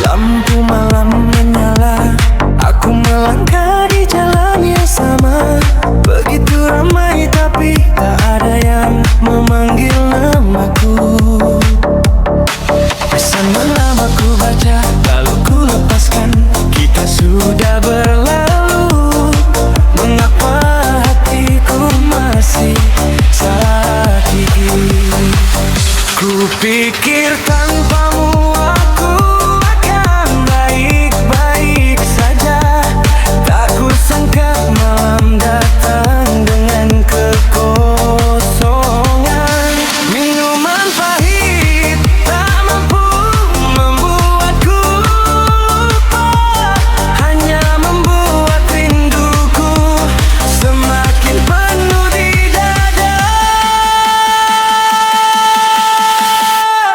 Lampu malam menyala, aku melangkah di jalan yang sama. Begitu ramai tapi tak ada yang memanggil namaku. Pesan lama ku baca, lalu ku lepaskan. Kita sudah berlalu, mengapa hatiku masih sakit? Ku pikir tanpamu aku akan baik-baik saja. Tak kusangka malam datang dengan kekosongan. Minuman pahit tak mampu membuatku lupa, hanya membuat rinduku semakin penuh di dada.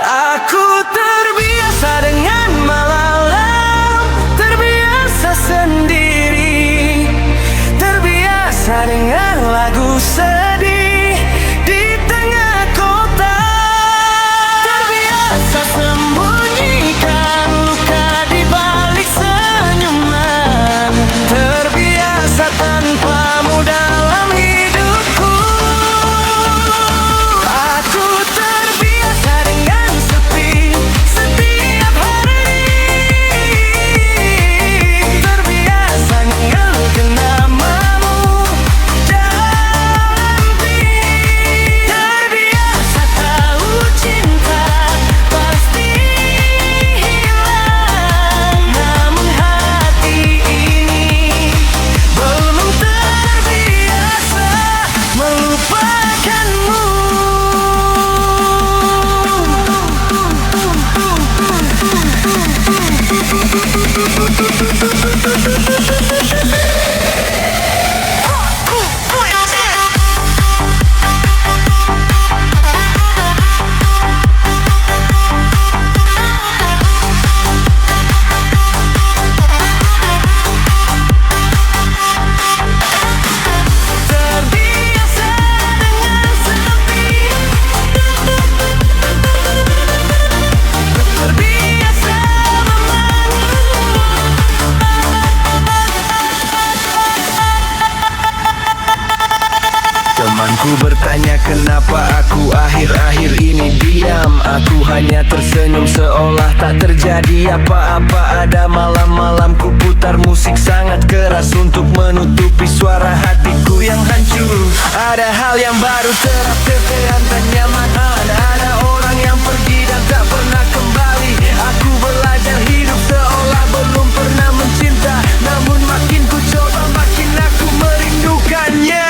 Aku terbiasa dengan malam, terbiasa sendiri, terbiasa dengan lagu sedih di tengah kota. Terbiasa sembunyikan luka di balik senyuman. Terbiasa tanpamu dalam hidupku. Aku terbiasa dengan sepi setiap hari. Terbiasa mengeluhkan namamu dalam mimpi. Terbiasa tahu cinta pasti hilang, namun hati ini belum terbiasa melupakanmu. Terbiasa dengan sepi, terbiasa Temanku bertanya kenapa aku akhir-akhir ini diam. Aku hanya tersenyum seolah tak terjadi apa-apa. Ada malam-malam ku putar musik sangat keras untuk menutupi suara hatiku yang hancur. Ada hal yang baru terap-tepean dan nyaman. Ada orang yang pergi dan tak pernah kembali. Aku belajar hidup seolah belum pernah mencinta. Namun makin ku coba makin aku merindukannya.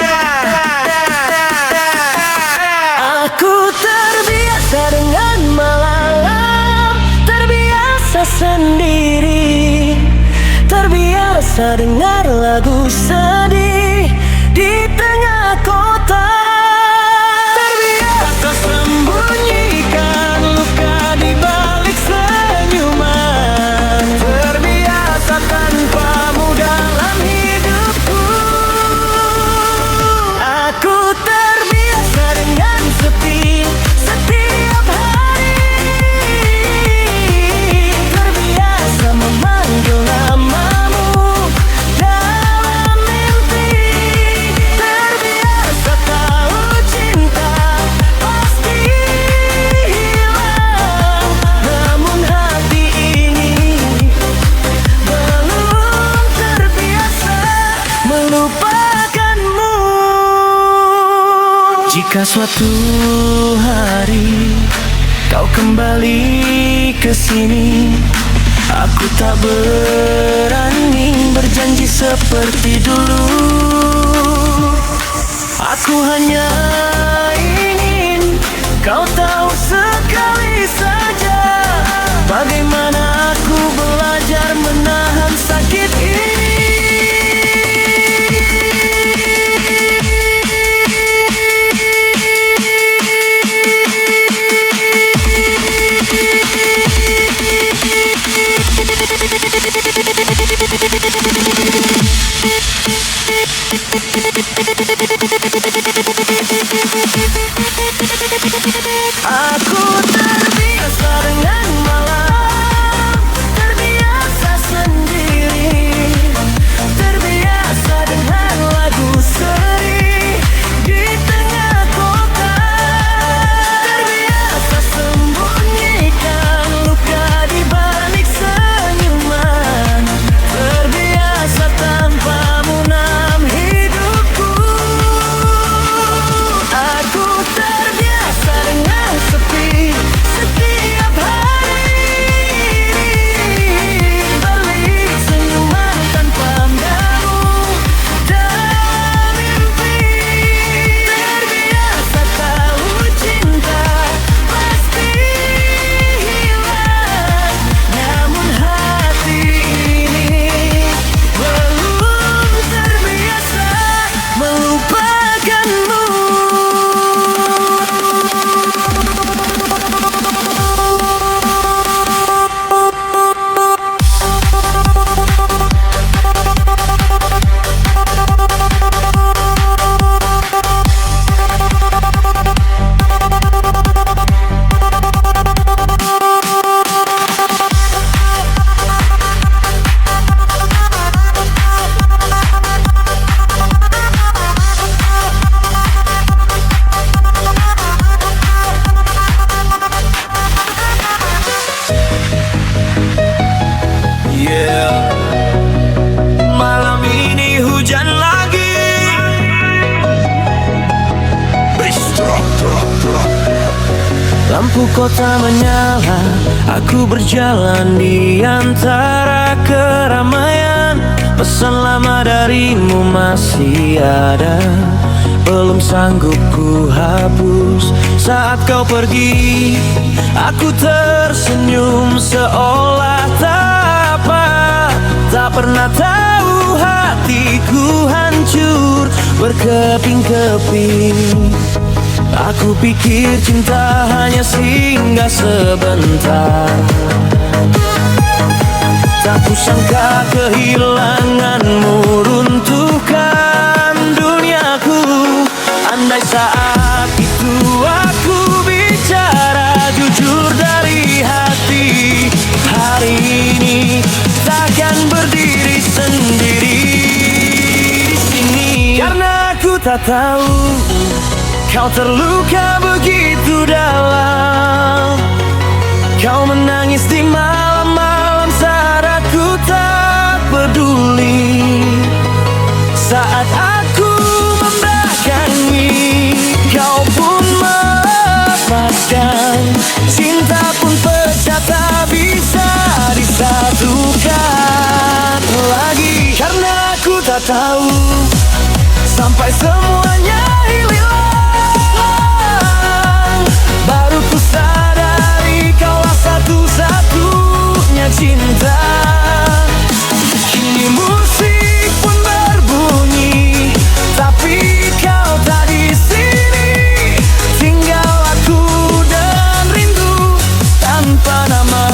Aku terbiasa dengan malam, terbiasa sendiri, terbiasa dengar lagu sedih di tengah kota. Terbiasa sembunyikan luka di balik senyuman. Terbiasa tanpamu dalam hidupku. Aku terbiasa dengan sepi setiap hari. Terbiasa memanggil namamu dalam mimpi. Terbiasa tahu cinta pasti hilang, namun hati ini belum terbiasa melupakanmu. Jika suatu hari kau kembali ke sini, aku tak berani berjanji seperti dulu. Aku hanya ingin kau tahu sekali saja bagaimana aku belajar menahan sakit ini. Lampu kota menyala, aku berjalan di antara keramaian. Pesan lama darimu masih ada, belum sanggup ku hapus. Saat kau pergi, aku tersenyum seolah tak apa. Tak pernah tahu hatiku hancur berkeping-keping. Aku pikir cinta hanya singgah sebentar, tak kusangka kehilanganmu runtuhkan duniaku. Andai saat itu aku bicara jujur dari hati, hari ini takkan berdiri sendiri di sini. Karena aku tak tahu kau terluka begitu dalam. Kau menangis di malam-malam saat aku tak peduli. Saat aku membelakangi, kau pun melepaskan. Cinta pun pecah, tak bisa disatukan lagi. Karena aku tak tahu sampai semuanya hilang, baru ku sadari kaulah satu-satunya cinta. Kini musik pun berbunyi, tapi kau tak di sini. Tinggal aku dan rindu tanpa nama.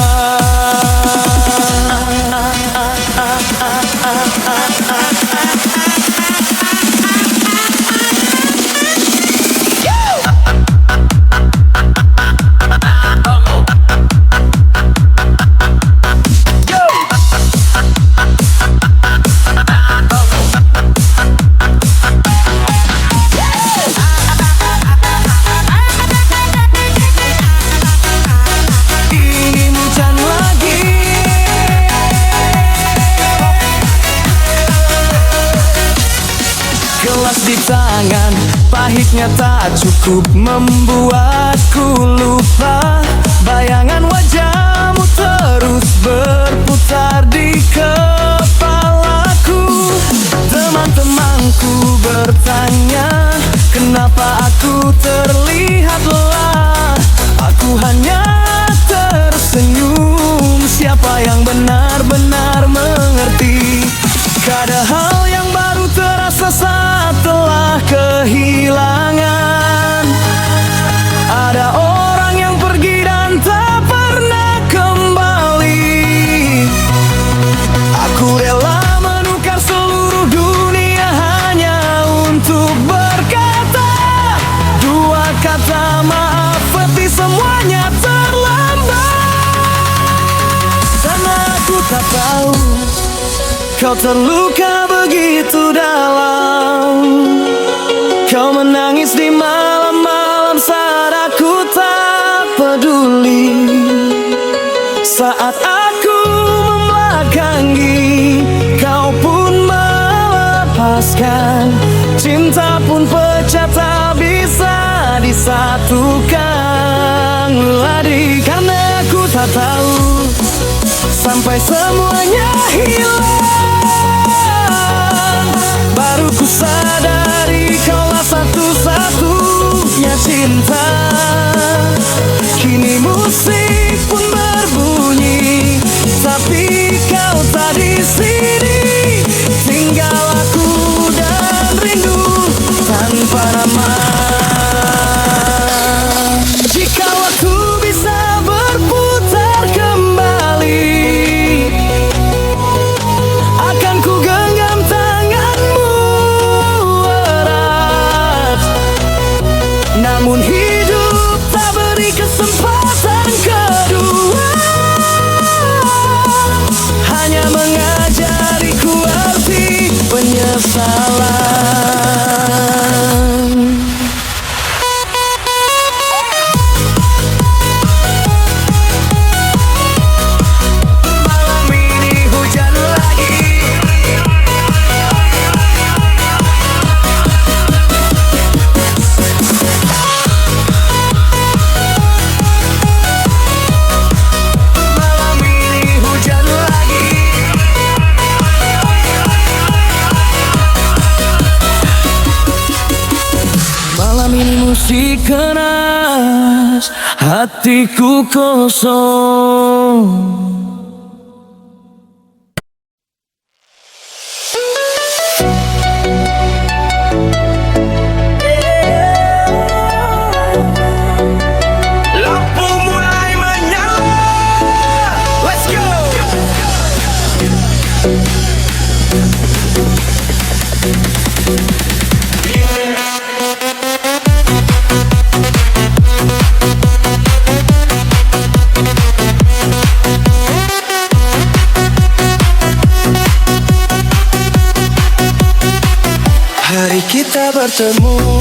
Gelas di tangan, pahitnya tak cukup membuatku lupa. Bayangan wajahmu terus berputar di kepalaku. Teman-temanku bertanya, kenapa aku terlihat lelah. Aku hanya tersenyum, siapa yang benar-benar mengerti. Ada hal yang baru terasa setelah kehilangan. Ada orang yang pergi dan tak pernah kembali. Aku rela menukar seluruh dunia hanya untuk berkata dua kata maaf, tapi semuanya terlambat. Karena aku tak tahu kau terluka begitu dalam. Kau menangis di malam-malam saat aku tak peduli. Saat aku membelakangi, kau pun melepaskan. Cinta pun pecah, tak bisa disatukan lagi. Karena aku tak tahu sampai semuanya hilang, baru ku sadari kaulah satu-satunya cinta. Kini musik pun berbunyi, tapi kau tak di sini. Tinggal aku dan rindu tanpa nama. Jika waktu bisa berputar kembali, akan ku genggam tanganmu masih keras, hatiku kosong. Lampu mulai menyala, let's go. Hari kita bertemu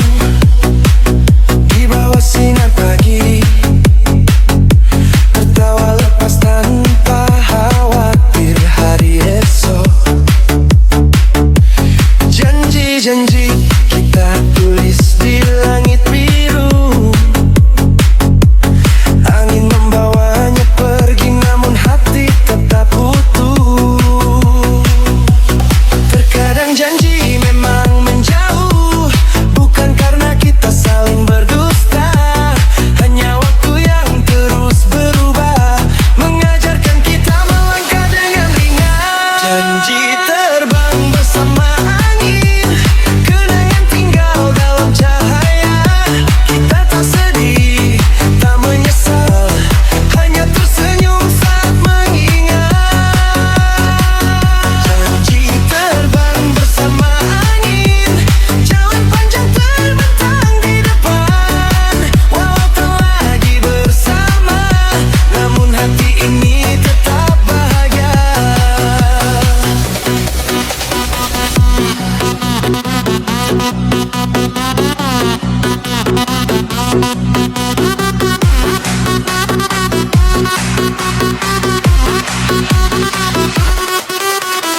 di bawah sinar pagi, tertawa lepas tanpa khawatir hari esok. Janji-janji kita tulis di langit biru, angin membawanya pergi namun hati tetap utuh. Terkadang janji memang menjauh, bukan karena kita saling berdusta. Hanya waktu yang terus berubah, mengajarkan kita melangkah dengan ringan. Janji terbang bersama angin, kenangan tinggal dalam cahaya. Kita tak sedih, tak menyesal, hanya tersenyum saat mengingat. Janji terbang bersama angin, jalan panjang terbentang di depan. Walau tak lagi bersama, namun hati ini tetap bahagia.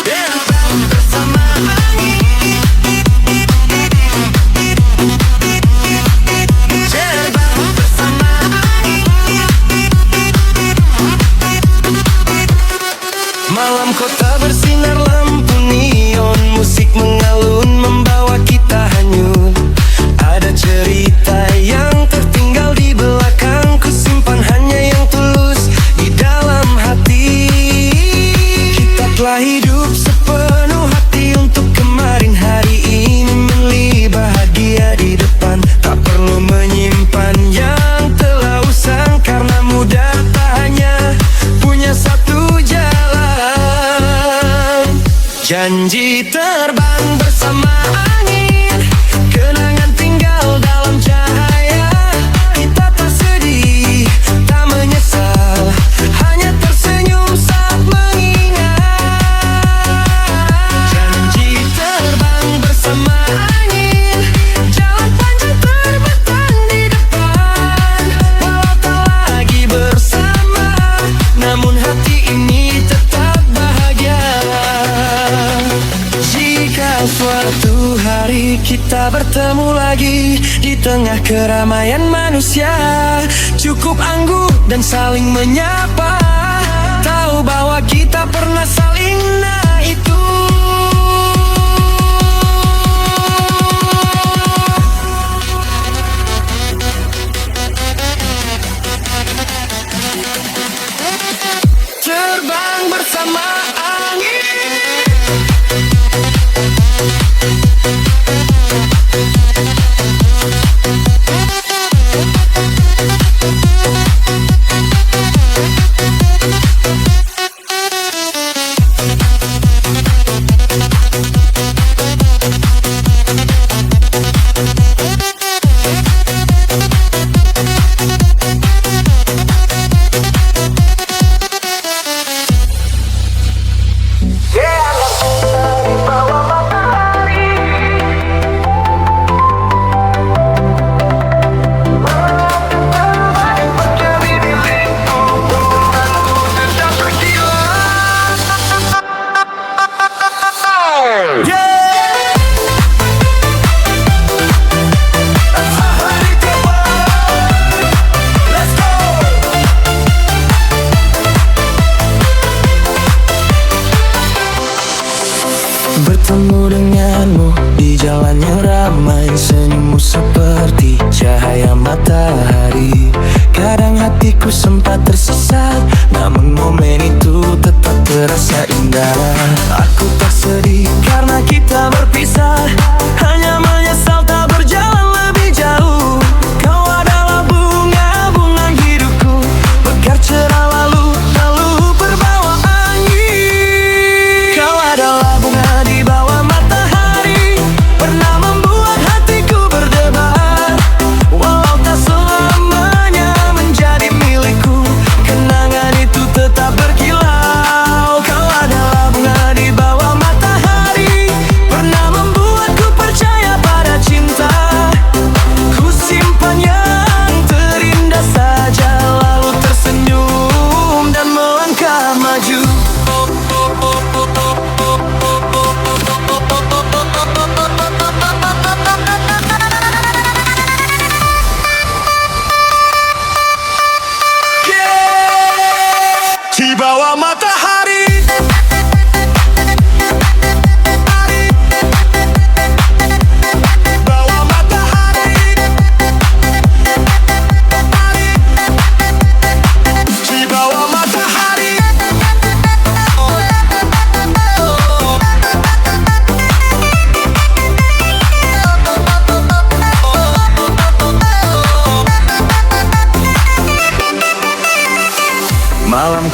Terbang bersama angin, terbang bersama angin. Malam kota bersinar lampu neon, musik mengalun membawa kita hanyut. Ada cerita yang tertinggal di belakang, ku simpan hanya yang tulus di dalam hati. Kita telah hidup sepenuh hati untuk kemarin, hari ini memilih bahagia di depan. Tak perlu menyimpan yang telah usang, karena mudah tak hanya punya satu jalan. Janji terbang bersama angin, kenangan tinggal dalam cahaya. Kita tak sedih, tak menyesal, hanya tersenyum saat mengingat. Janji terbang bersama angin, jalan panjang terbentang di depan. Walau tak lagi bersama, namun hati ini tetap bahagia. Jika suatu hari kita bertemu lagi di tengah keramaian manusia, cukup anggun dan saling menyapa, tahu bahwa kita pernah saling itu. Terbang bersama angin.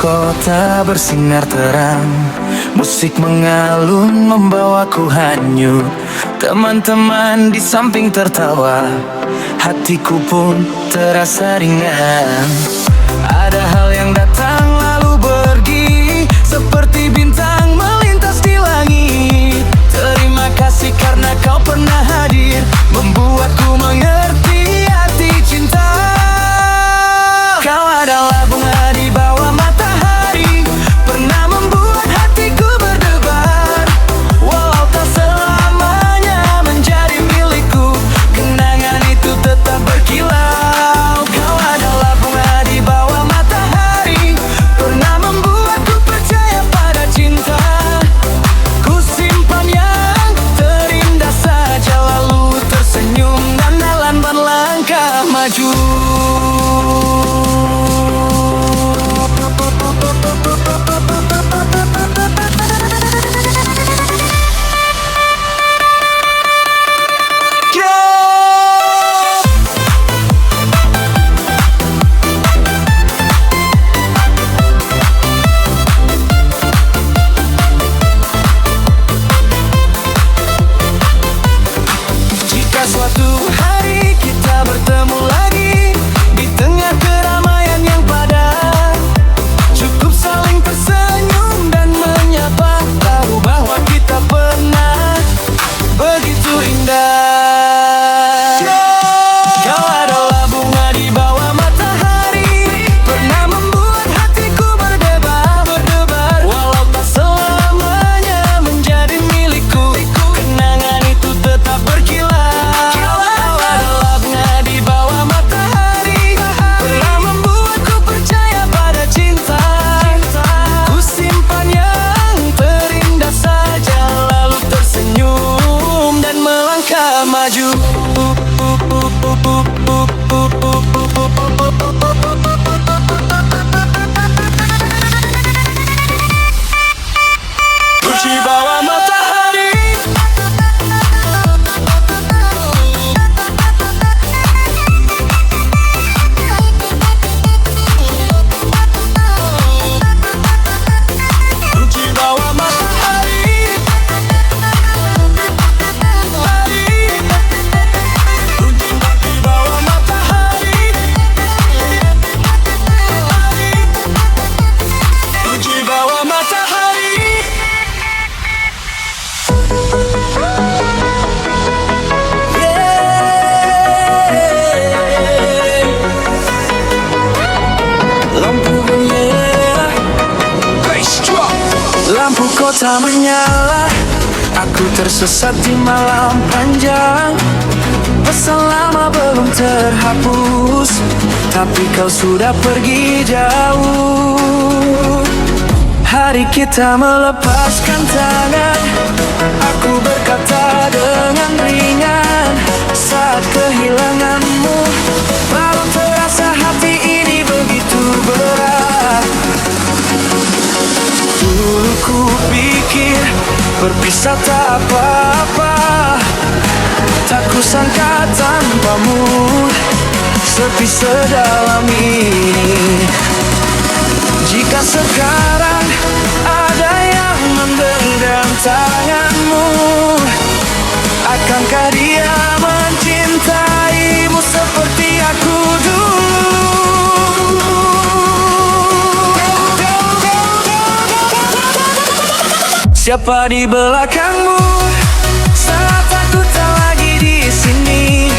kota bersinar terang, musik mengalun membawaku hanyut. Teman-teman di samping tertawa, hatiku pun terasa ringan. Ada hal yang datang lalu pergi, seperti bintang melintas di langit. Terima kasih karena kau pernah hadir, membuatku mengerti arti cinta. Kau adalah bunga di bawah matahari, pernah membuat hatiku berdebar. Walau tak selamanya menjadi milikku, kenangan itu tetap berkilau. Kau adalah bunga di bawah matahari, pernah membuatku percaya pada cinta. Ku simpan yang terindah saja, lalu tersenyum dan jalan berlangkah maju. Jika suatu hari kita bertemu lagi di tengah keramaian yang padat, cukup saling tersenyum dan menyapa, tahu bahwa kita pernah begitu indah. Kau adalah bunga di bawah matahari, pernah membuat hatiku berdebar. Walau tak selamanya menjadi milikku, kenangan itu tetap berkilau. Kau adalah bunga di bawah matahari, pernah membuatku percaya pada cinta. Ku simpan yang terindah saja, lalu tersenyum dan melangkah maju. Di bawah matahari, di bawah matahari, di bawah matahari, di bawah matahari. Lampu kota menyala, aku tersesat di malam panjang. Pesan lama belum terhapus, tapi kau sudah pergi jauh. Hari kita melepaskan tangan, aku berkata dengan ringan. Saat kehilanganmu, baru terasa hati ini begitu berat. Dulu ku pikir berpisah tak apa-apa, tak kusangka tanpamu sepi sedalam ini. Jika sekarang ada yang menggenggam tanganmu, akankah dia mencintaimu seperti aku dulu? Siapa di belakangmu saat aku tak lagi di sini?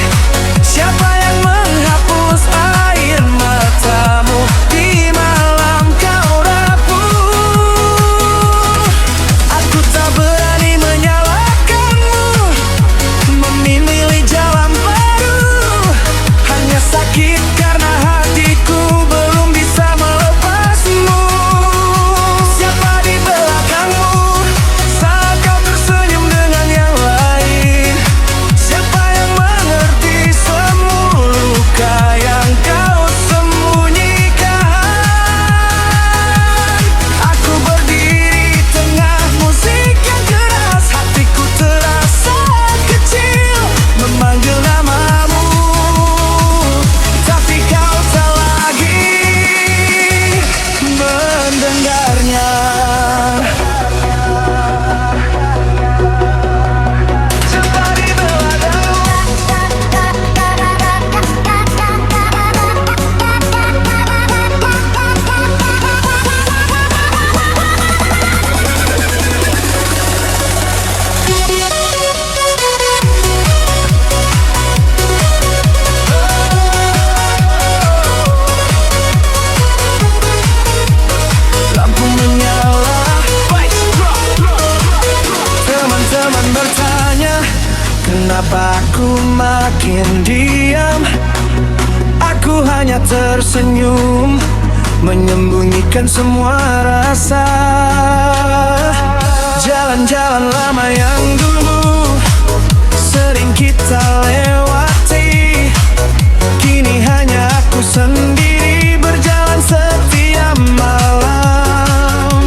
Siapa yang menghapus air matamu di malam kau rapuh? Aku tak berani menyalahkanmu, memilih jalan baru. Hanya sakit karena hatiku belum bisa melepasmu. Siapa di belakangmu saat kau tersenyum Kenapa aku makin diam? Aku hanya tersenyum, menyembunyikan semua rasa. Jalan-jalan lama yang dulu sering kita lewati, kini hanya aku sendiri berjalan setiap malam.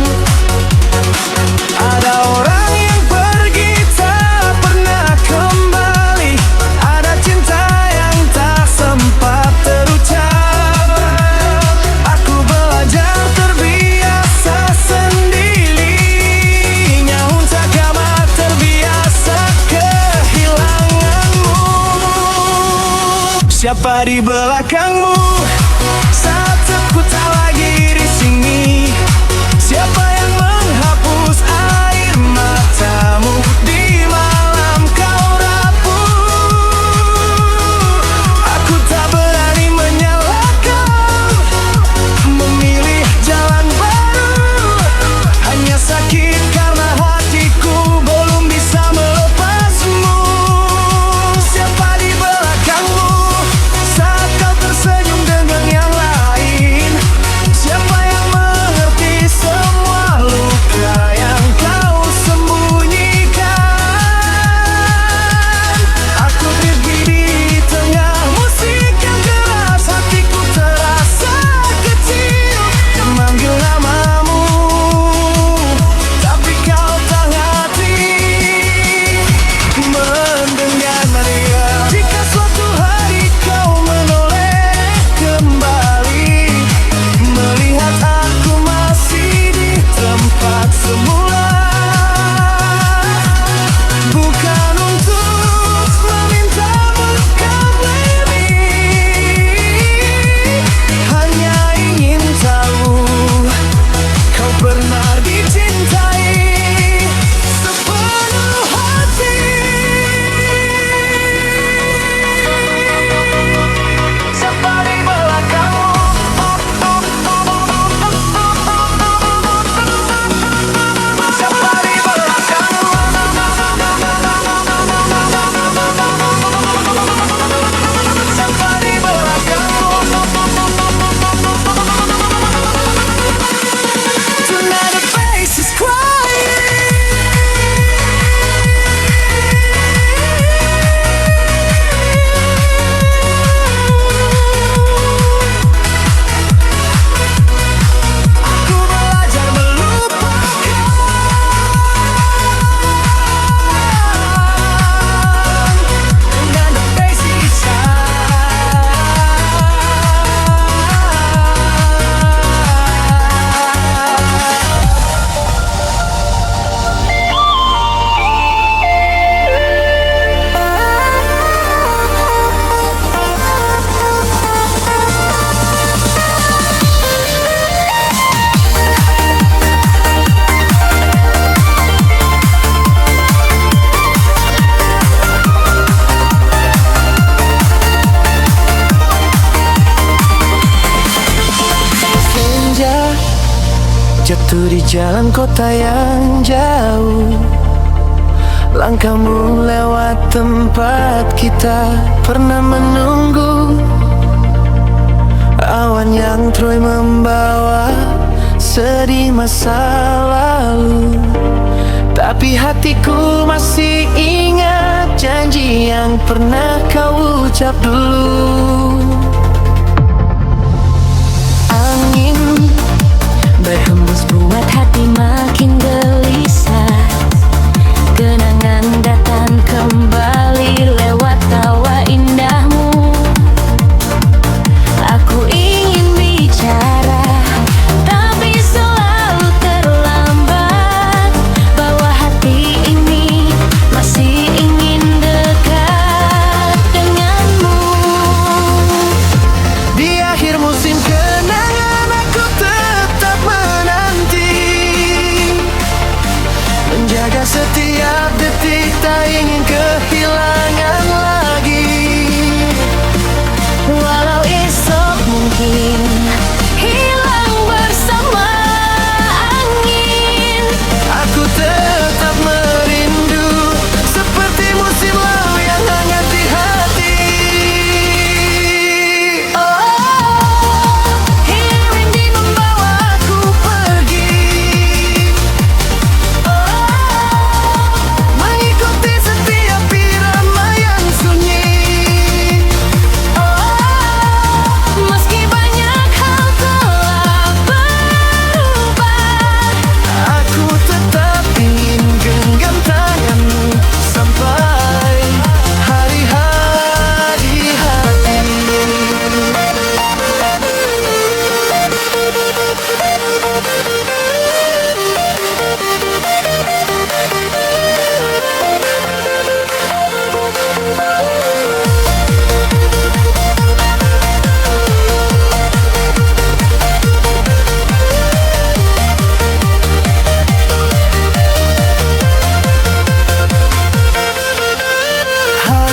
Ada orang yang pergi tak pernah kembali, ada cinta yang tak sempat terucap. Aku belajar terbiasa sendirinya, tak amat terbiasa kehilanganmu. Siapa di belakangmu saat aku tak lagi di sini? Siapa yang menghapus air matamu di malam kau rapuh? Aku tak berani menyalahkan, memilih jalan baru. Hanya sakit karena hatiku belum bisa melepasmu. Siapa di belakangmu saat kau tersenyum dengan yang lain? Siapa yang mengerti semua luka yang kau sembunyikan? Aku pergi di tengah musik yang keras, hatiku terasa kecil, memanggil namamu, tapi kau tak hati mendengar dia. Jika suatu hari kau menoleh kembali, melihat aku masih di tempat semula, bukan untuk memintamu kembali, hanya ingin tahu kau pernah dicintai sepenuh hati. Siapa di belakangmu? Siapa di belakangmu? Siapa di belakangmu? Tonight the face is crying. Aku belajar melupakan, dengan the face senja jatuh di jalan kota yang jauh. Langkahmu lewat tempat kita pernah menunggu. Awan yang terus membawa sedih masa lalu, tapi hatiku masih ingat janji yang pernah kau ucap dulu. Angin berhembus buat hati makin gelisah. Kenangan datang kembali lewat tawa indahmu. Aku ingin bicara, tapi selalu terlambat. Bahwa hati ini masih ingin dekat denganmu. Di akhir musim kenangan aku tetap menanti, menjaga setiap detik tak ingin kehilangan.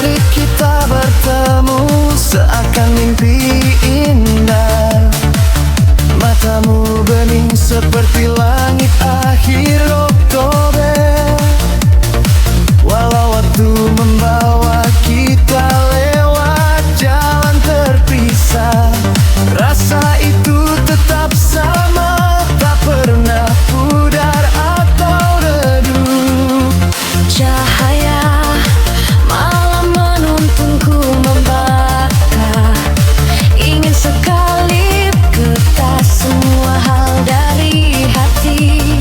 hari kita bertemu seakan mimpi indah. Matamu bening seperti langit akhir Oktober. Walau waktu membawa kita lewat jalan terpisah, rasa itu tetap sama, tak pernah pudar atau redup. Cahaya malam menuntunku membakar, ingin sekali kertas semua hal dari hati.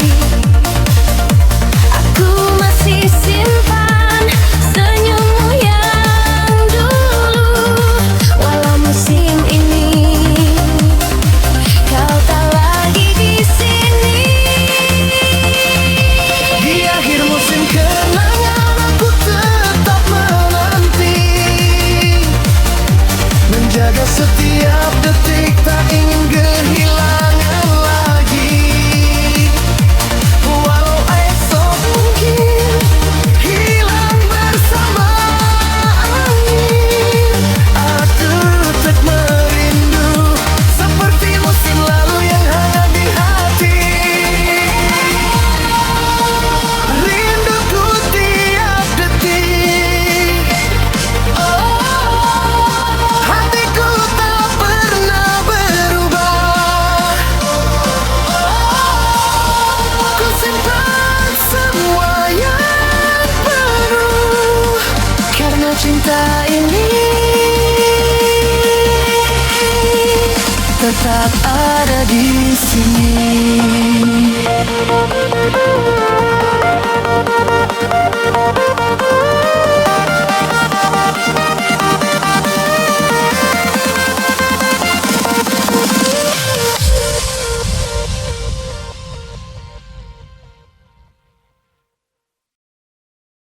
Aku masih simpan senyummu yang dulu, walau musim ini kau tak lagi di sini. Di akhir musim kenangan aku tetap menanti, menjaga setiap detik, tak ingin kehilangan lagi. Walau esok mungkin hilang bersama angin, aku tetap merindu seperti musim lalu yang hangat di hati. Rinduku tiap detik, hatiku tak pernah berubah. Ku simpan semua yang penuh, karena cinta ini tetap ada di sini.